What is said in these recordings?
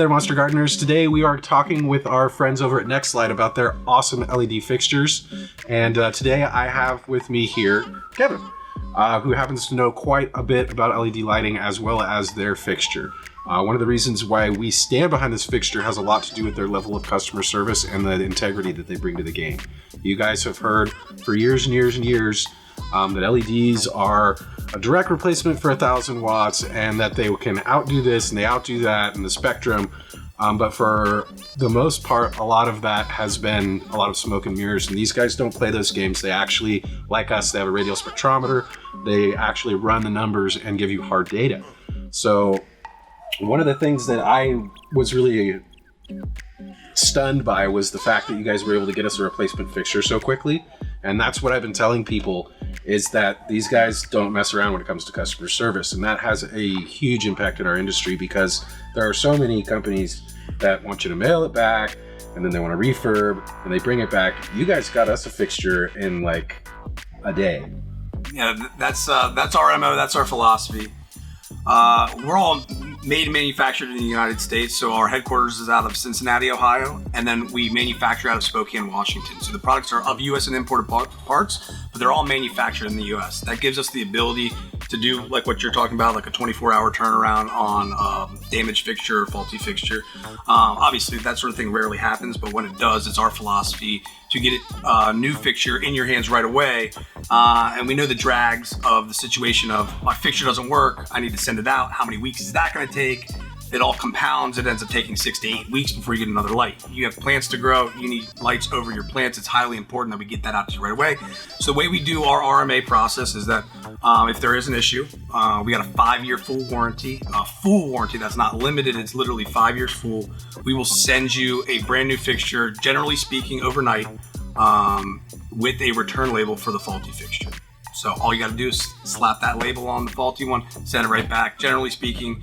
there, Monster Gardeners. Today we are talking with our friends over at NextLight about their awesome LED fixtures. And today I have with me here Kevin, who happens to know quite a bit about LED lighting as well as their fixture. One of the reasons why we stand behind this fixture has a lot to do with their level of customer service and the integrity that they bring to the game. You guys have heard for years and years and years that LEDs are a direct replacement for 1,000 watts and that they can outdo this and they outdo that in the spectrum. But for the most part, a lot of that has been a lot of smoke and mirrors. And these guys don't play those games. They actually, like us, they have a radial spectrometer. They actually run the numbers and give you hard data. So one of the things that I was really stunned by was the fact that you guys were able to get us a replacement fixture so quickly. And that's what I've been telling people, is that these guys don't mess around when it comes to customer service. And that has a huge impact in our industry because there are so many companies that want you to mail it back and then they want to refurb and they bring it back. You guys got us a fixture in like a day. Yeah, that's our MO, that's our philosophy. We're all made and manufactured in the United States, so our headquarters is out of Cincinnati, Ohio, and then we manufacture out of Spokane, Washington. So the products are of U.S. and imported parts, but they're all manufactured in the U.S. That gives us the ability to do like what you're talking about, like a 24-hour turnaround on damaged fixture or faulty fixture. Obviously, that sort of thing rarely happens, but when it does, it's our philosophy to get a new fixture in your hands right away. And we know the drags of the situation of my fixture doesn't work, I need to send it out. How many weeks is that going to take? It all compounds. It ends up taking 6 to 8 weeks before you get another light. You have plants to grow. You need lights over your plants. It's highly important that we get that out to you right away. So the way we do our RMA process is that if there is an issue, we got a 5-year full warranty. A full warranty that's not limited. It's literally 5 years full. We will send you a brand new fixture, generally speaking, overnight, with a return label for the faulty fixture. So all you got to do is slap that label on the faulty one, send it right back. Generally speaking,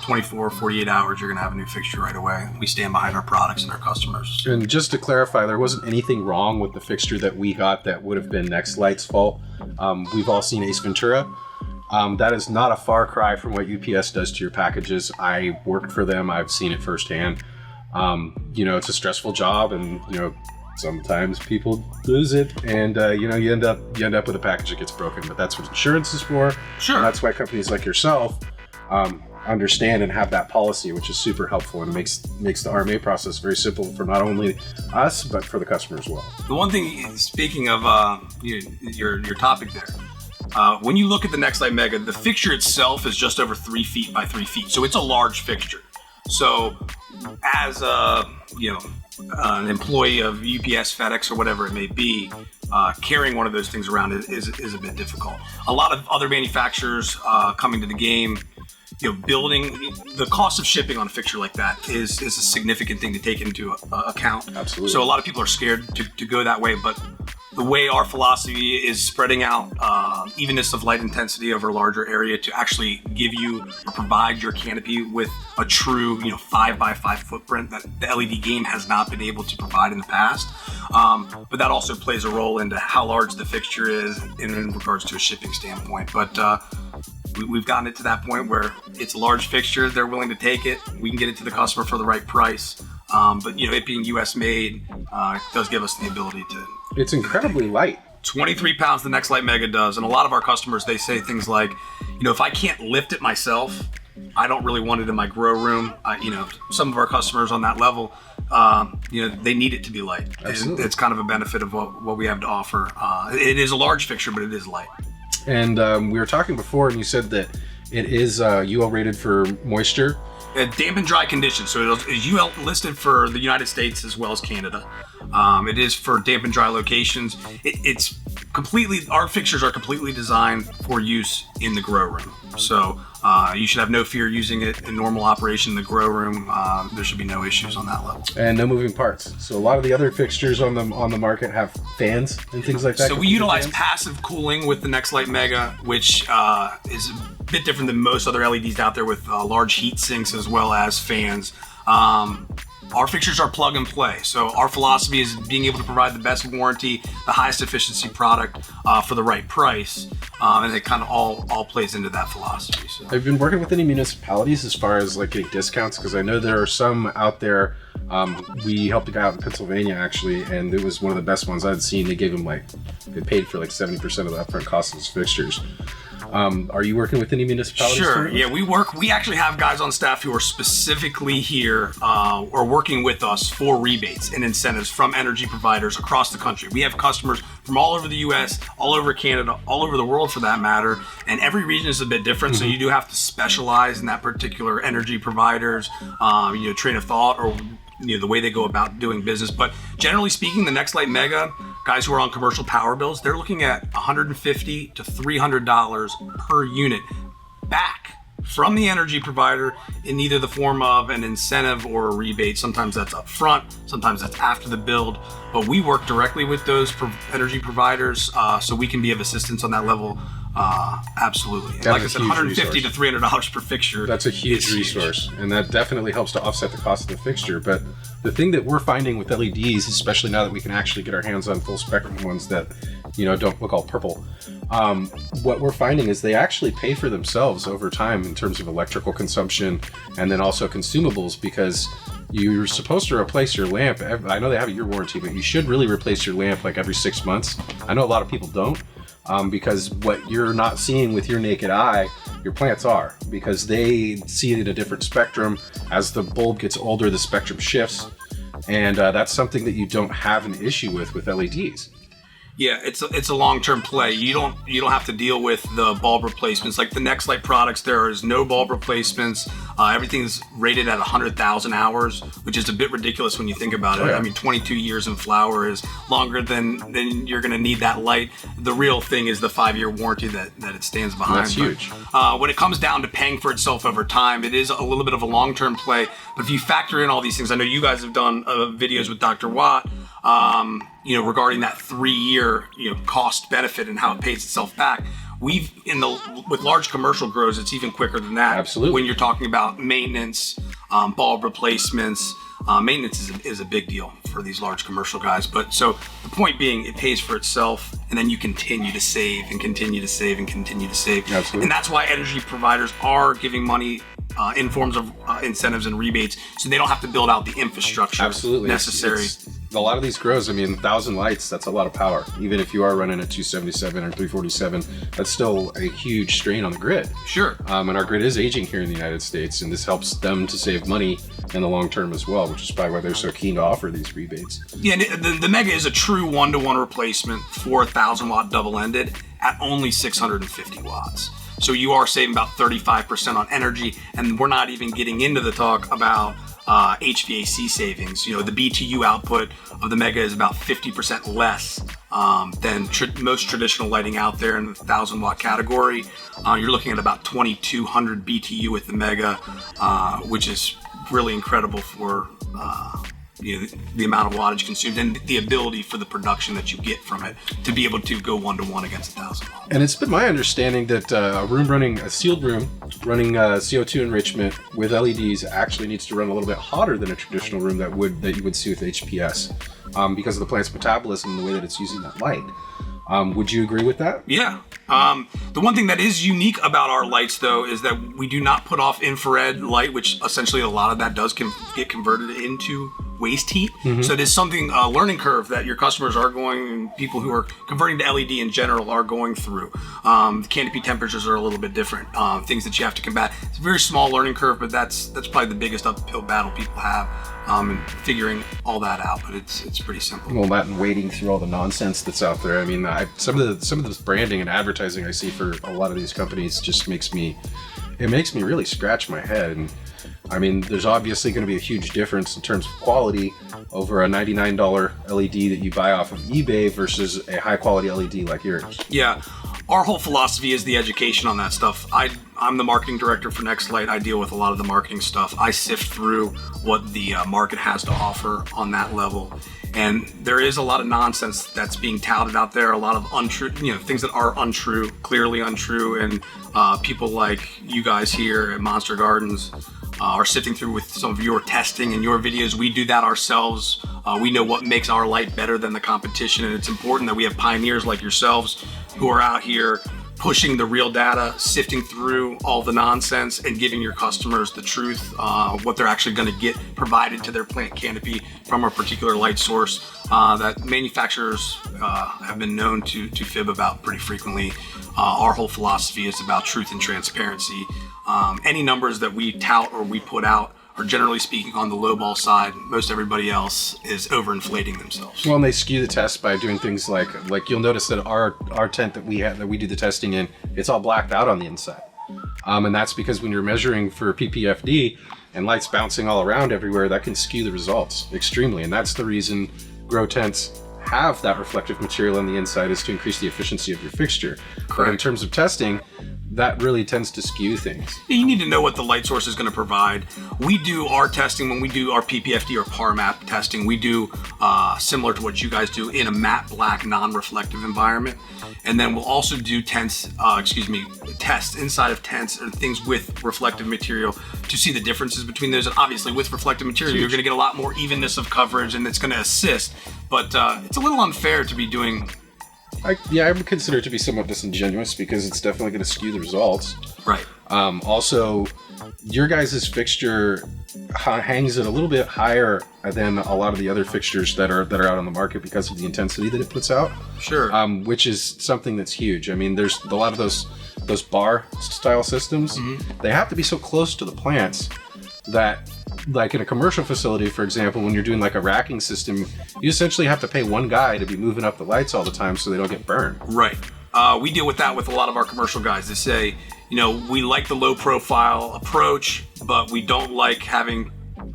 24, 48 hours, you're going to have a new fixture right away. We stand behind our products and our customers. And just to clarify, there wasn't anything wrong with the fixture that we got that would have been NextLight's fault. We've all seen Ace Ventura. That is not a far cry from what UPS does to your packages. I worked for them. I've seen it firsthand. It's a stressful job, and sometimes people lose it, and you end up with a package that gets broken. But that's what insurance is for. Sure. And that's why companies like yourself understand and have that policy, which is super helpful and makes the RMA process very simple for not only us but for the customer as well. The one thing, speaking of your topic there, when you look at the NextLight Mega, the fixture itself is just over 3 feet by 3 feet, so it's a large fixture. So as an employee of UPS, FedEx, or whatever it may be, carrying one of those things around is a bit difficult. A lot of other manufacturers coming to the game, building the cost of shipping on a fixture like that is a significant thing to take into account. Absolutely. So a lot of people are scared to go that way, but the way our philosophy is spreading out evenness of light intensity over a larger area to actually give you or provide your canopy with a true 5x5 footprint that the LED game has not been able to provide in the past. But that also plays a role into how large the fixture is in regards to a shipping standpoint. But we've gotten it to that point where it's a large fixture, they're willing to take it, we can get it to the customer for the right price. But it being US made does give us the ability to. It's incredibly light. 23 pounds the NextLight Mega does, and a lot of our customers, they say things like, if I can't lift it myself, I don't really want it in my grow room. Some of our customers on that level, they need it to be light. Absolutely. It's kind of a benefit of what we have to offer. It is a large fixture, but it is light. And we were talking before, and you said that it is UL rated for moisture. Damp and dry conditions. So it is UL listed for the United States as well as Canada. It is for damp and dry locations. It's completely, our fixtures are completely designed for use in the grow room. So you should have no fear using it in normal operation in the grow room. There should be no issues on that level. And no moving parts. So a lot of the other fixtures on the market have fans and things like that. So we utilize passive cooling with the NextLight Mega, which is a bit different than most other LEDs out there with large heat sinks as well as fans. Our fixtures are plug and play. So our philosophy is being able to provide the best warranty, the highest efficiency product for the right price. And it kind of all plays into that philosophy. So. Have you been working with any municipalities as far as like getting discounts? Because I know there are some out there. We helped a guy out in Pennsylvania actually, and it was one of the best ones I'd seen. They gave him they paid for 70% of the upfront cost of his fixtures. Are you working with any municipalities? Sure. Yeah, we actually have guys on staff who are specifically here or working with us for rebates and incentives from energy providers across the country. We have customers from all over the U.S., all over Canada, all over the world for that matter, and every region is a bit different. So you do have to specialize in that particular energy provider's train of thought or the way they go about doing business. But generally speaking, the NextLight Mega guys who are on commercial power bills, they're looking at $150 to $300 per unit back from the energy provider in either the form of an incentive or a rebate. Sometimes that's up front, sometimes that's after the build, but we work directly with those energy providers so we can be of assistance on that level. Absolutely. That's like I said, $150 to $300 per fixture. That's a huge resource, and that definitely helps to offset the cost of the fixture. But the thing that we're finding with LEDs, especially now that we can actually get our hands on full spectrum ones that don't look all purple, what we're finding is they actually pay for themselves over time in terms of electrical consumption and then also consumables, because you're supposed to replace your lamp. I know they have a year warranty, but you should really replace your lamp every 6 months. I know a lot of people don't. Because what you're not seeing with your naked eye, your plants are, because they see it in a different spectrum. As the bulb gets older, the spectrum shifts, and that's something that you don't have an issue with LEDs. Yeah, it's a long-term play. You don't have to deal with the bulb replacements. Like the NextLight products, there is no bulb replacements. Everything's rated at 100,000 hours, which is a bit ridiculous when you think about it. Yeah. I mean, 22 years in flower is longer than you're going to need that light. The real thing is the 5-year warranty that it stands behind. That's huge. When it comes down to paying for itself over time, it is a little bit of a long-term play. But if you factor in all these things, I know you guys have done videos with Dr. Watt, regarding that 3-year, cost benefit and how it pays itself back. With large commercial grows, it's even quicker than that. Absolutely. When you're talking about maintenance, bulb replacements, maintenance is a big deal for these large commercial guys. But so the point being, it pays for itself, and then you continue to save and continue to save and continue to save. Absolutely. And that's why energy providers are giving money in forms of incentives and rebates, so they don't have to build out the infrastructure necessary. A lot of these grows, 1,000 lights, that's a lot of power. Even if you are running a 277 or 347, that's still a huge strain on the grid. Sure. And our grid is aging here in the United States, and this helps them to save money in the long term as well, which is probably why they're so keen to offer these rebates. Yeah, and the Mega is a true 1-to-1 replacement for a 1,000-watt double-ended at only 650 watts. So you are saving about 35% on energy, and we're not even getting into the talk about HVAC savings. The BTU output of the Mega is about 50% less than most traditional lighting out there in the 1,000-watt category. You're looking at about 2,200 BTU with the Mega, which is really incredible for the amount of wattage consumed and the ability for the production that you get from it to be able to go 1-to-1 against 1,000 watts. And it's been my understanding that a sealed room running CO2 enrichment with LEDs actually needs to run a little bit hotter than a traditional room that you would see with HPS because of the plant's metabolism and the way that it's using that light. Would you agree with that? Yeah. The one thing that is unique about our lights, though, is that we do not put off infrared light, which essentially a lot of that does get converted into waste heat. Mm-hmm. So it is something, a learning curve that your customers are going, and people who are converting to LED in general are going through. The canopy temperatures are a little bit different, things that you have to combat. It's a very small learning curve, but that's probably the biggest uphill battle people have in figuring all that out. But it's pretty simple. Well, that and wading through all the nonsense that's out there. Some of the branding and advertising I see for a lot of these companies just makes me really scratch my head. And there's obviously going to be a huge difference in terms of quality over a $99 LED that you buy off of eBay versus a high quality LED like yours. Yeah, our whole philosophy is the education on that stuff. I'm the marketing director for NextLight. I deal with a lot of the marketing stuff. I sift through what the market has to offer on that level. And there is a lot of nonsense that's being touted out there, a lot of untrue, things that are untrue, clearly untrue. And people like you guys here at Monster Gardens are sifting through with some of your testing and your videos. We do that ourselves. We know what makes our light better than the competition, and it's important that we have pioneers like yourselves who are out here pushing the real data, sifting through all the nonsense, and giving your customers the truth, what they're actually going to get provided to their plant canopy from a particular light source that manufacturers have been known to fib about pretty frequently. Our whole philosophy is about truth and transparency. Any numbers that we tout or we put out are generally speaking on the lowball side. Most everybody else is overinflating themselves. Well, and they skew the test by doing things like you'll notice that our tent that we do the testing in, it's all blacked out on the inside. And that's because when you're measuring for PPFD and lights bouncing all around everywhere, that can skew the results extremely. And that's the reason grow tents have that reflective material on the inside, is to increase the efficiency of your fixture. Correct. But in terms of testing, that really tends to skew things. You need to know what the light source is going to provide. We do our testing when we do our PPFD or PAR map testing. We do similar to what you guys do in a matte black non-reflective environment. And then we'll also do tests inside of tents and things with reflective material to see the differences between those. And obviously with reflective material, you're going to get a lot more evenness of coverage, and it's going to assist. But it's a little unfair to be doing. I would consider it to be somewhat disingenuous, because it's definitely going to skew the results. Right. Also, your guys' fixture hangs it a little bit higher than a lot of the other fixtures that are out on the market because of the intensity that it puts out. Sure. Which is something that's huge. I mean, there's a lot of those bar style systems. Mm-hmm. They have to be so close to the plants that, like in a commercial facility, for example, when you're doing like a racking system, you essentially have to pay one guy to be moving up the lights all the time so they don't get burned. Right. We deal with that with a lot of our commercial guys. They say, we like the low profile approach, but we don't like having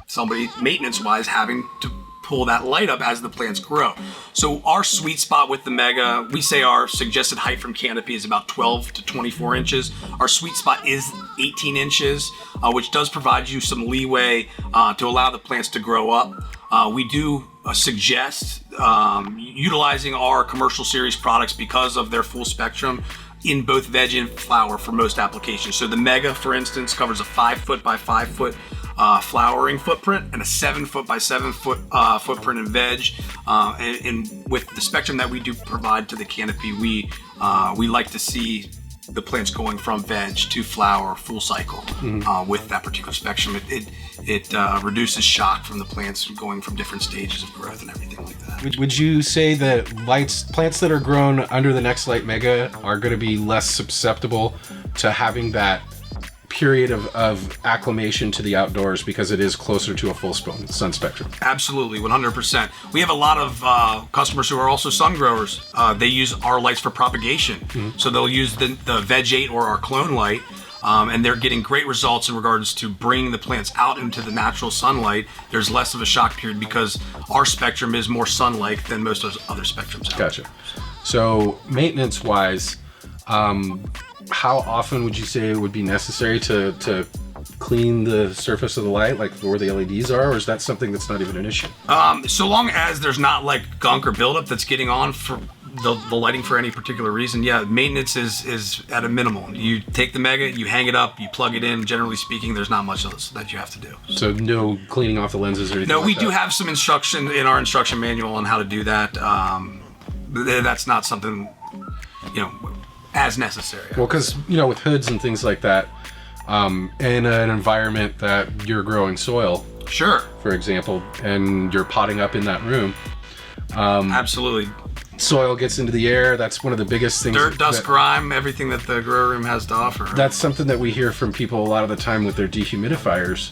somebody maintenance-wise having to pull that light up as the plants grow. So our sweet spot with the Mega, we say our suggested height from canopy is about 12 to 24 inches. Our sweet spot is 18 inches, which does provide you some leeway to allow the plants to grow up. We do suggest utilizing our commercial series products because of their full spectrum in both veg and flower for most applications. So the Mega, for instance, covers a 5 foot by 5 foot flowering footprint and a 7 foot by 7 foot footprint in veg. And with the spectrum that we do provide to the canopy, we like to see the plants going from veg to flower full cycle with that particular spectrum. It reduces shock from the plants going from different stages of growth and everything like that. Would you say that plants that are grown under the NextLight Mega are going to be less susceptible to having that period of acclimation to the outdoors because it is closer to a full sun spectrum? Absolutely, 100%. We have a lot of customers who are also sun growers. They use our lights for propagation. Mm-hmm. So they'll use the Veg 8 or our clone light, and they're getting great results in regards to bringing the plants out into the natural sunlight. There's less of a shock period because our spectrum is more sun-like than most of other spectrums out. Gotcha. So maintenance-wise, how often would you say it would be necessary to clean the surface of the light, like where the LEDs are, or is that something that's not even an issue? So long as there's not like gunk or buildup that's getting on for the lighting for any particular reason, yeah, maintenance is at a minimum. You take the Mega, you hang it up, you plug it in. Generally speaking, there's not much else that you have to do. So no cleaning off the lenses or anything? No, like we that? do have some instruction in our instruction manual on how to do that. That's not something, as necessary. Well, because with hoods and things like that, in an environment that you're growing soil, sure, for example, and you're potting up in that room, absolutely, soil gets into the air. That's one of the biggest things. Dirt, dust, grime, everything that the grow room has to offer. That's something that we hear from people a lot of the time with their dehumidifiers.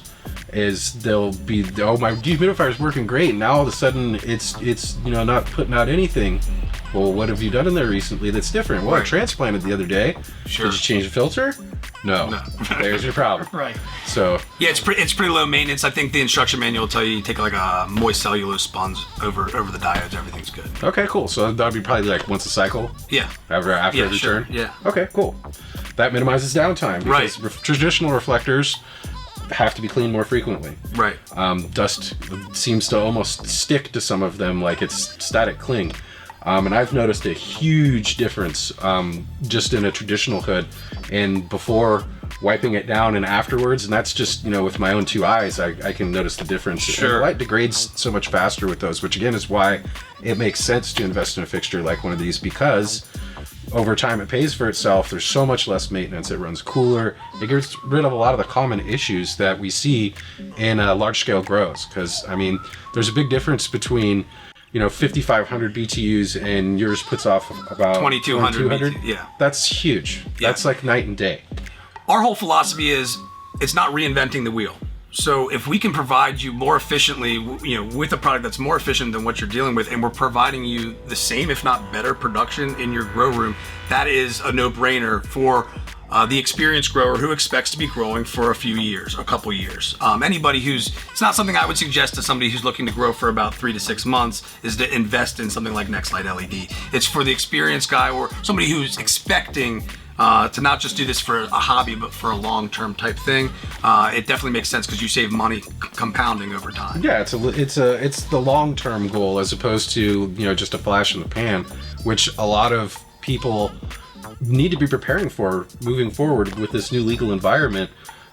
Is they'll be, oh, my dehumidifier's working great, and now all of a sudden it's not putting out anything. Well, what have you done in there recently that's different? Well, I transplanted the other day. Sure. Did you change the filter? No. There's your problem. Right. So yeah, it's pretty low maintenance. I think the instruction manual will tell you take like a moist cellulose sponge over the diodes. Everything's good. Okay, cool. So that'd be probably like once a cycle. Yeah. After every sure. turn. Yeah. Okay, cool. That minimizes downtime because right. Traditional reflectors have to be cleaned more frequently. Right. Dust seems to almost stick to some of them like it's static cling. And I've noticed a huge difference just in a traditional hood and before wiping it down and afterwards, and that's just, with my own two eyes, I can notice the difference. Sure. And light degrades so much faster with those, which again is why it makes sense to invest in a fixture like one of these, because over time it pays for itself. There's so much less maintenance. It runs cooler. It gets rid of a lot of the common issues that we see in large scale grows, because there's a big difference between 5,500 BTUs and yours puts off about 2,200 BTU. Yeah, that's huge. Yeah. That's like night and day. Our whole philosophy is it's not reinventing the wheel. So if we can provide you more efficiently, with a product that's more efficient than what you're dealing with, and we're providing you the same, if not better, production in your grow room, that is a no-brainer for the experienced grower who expects to be growing for a couple years. It's not something I would suggest to somebody who's looking to grow for about 3 to 6 months, is to invest in something like NextLight LED. It's for the experienced guy or somebody who's expecting to not just do this for a hobby, but for a long-term type thing. It definitely makes sense because you save money compounding over time. Yeah, it's the long-term goal as opposed to just a flash in the pan, which a lot of people need to be preparing for moving forward with this new legal environment.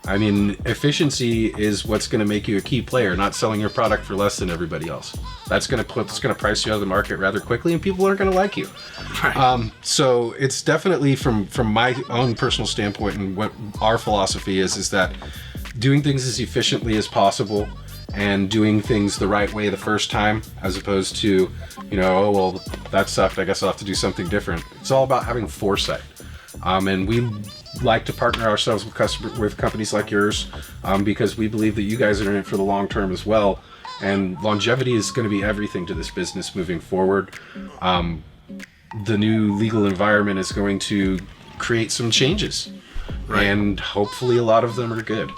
Efficiency is what's going to make you a key player, not selling your product for less than everybody else. That's going to price you out of the market rather quickly, and people aren't going to like you. Right. So it's definitely from my own personal standpoint, and what our philosophy is that doing things as efficiently as possible and doing things the right way the first time, as opposed to, oh, well, that sucked, I guess I'll have to do something different. It's all about having foresight. And we like to partner ourselves with companies like yours, because we believe that you guys are in it for the long term as well. And longevity is going to be everything to this business moving forward. The new legal environment is going to create some changes, right, and hopefully a lot of them are good.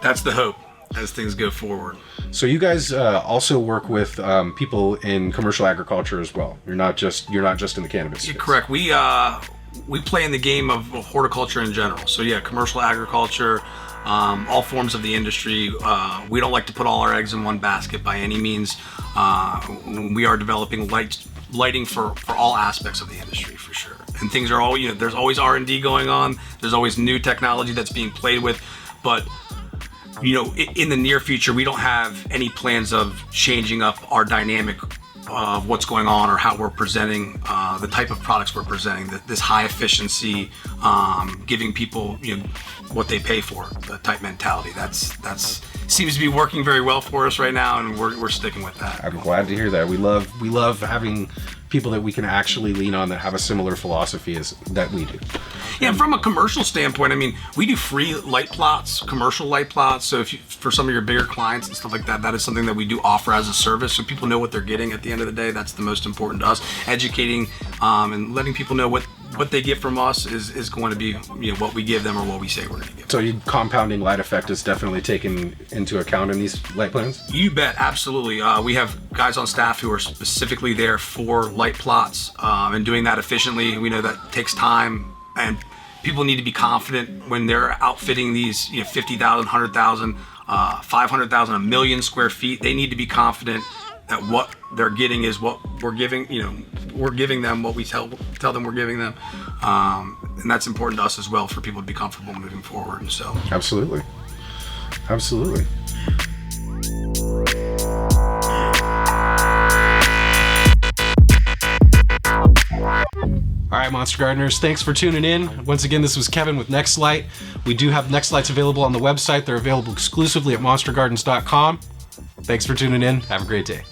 That's the hope as things go forward. So you guys also work with people in commercial agriculture as well. You're not just in the cannabis space. Correct. We play in the game of horticulture in general. So yeah, commercial agriculture, all forms of the industry. We don't like to put all our eggs in one basket by any means. We are developing lighting for all aspects of the industry for sure. And things are always, there's always R&D going on. There's always new technology that's being played with. But in the near future, we don't have any plans of changing up our dynamic of what's going on or how we're presenting, the type of products we're presenting, this high efficiency, giving people what they pay for, the type mentality. That's seems to be working very well for us right now, and we're sticking with that. I'm glad to hear that. We love having people that we can actually lean on that have a similar philosophy as that we do. Yeah, from a commercial standpoint, we do free light plots, commercial light plots. So for some of your bigger clients and stuff like that, that is something that we do offer as a service, so people know what they're getting at the end of the day. That's the most important to us. Educating and letting people know what they get from us is going to be what we give them or what we say we're going to give them. So compounding light effect is definitely taken into account in these light plans? You bet, absolutely. We have guys on staff who are specifically there for light plots, and doing that efficiently. We know that takes time, and people need to be confident when they're outfitting these 50,000, 100,000, 500,000, 1 million square feet. They need to be confident that what they're getting is what we're giving. We're giving them what we tell them we're giving them, and that's important to us as well for people to be comfortable moving forward. So absolutely. All right, Monster Gardeners, thanks for tuning in. Once again, this was Kevin with NextLight. We do have NextLights available on the website. They're available exclusively at monstergardens.com. Thanks for tuning in. Have a great day.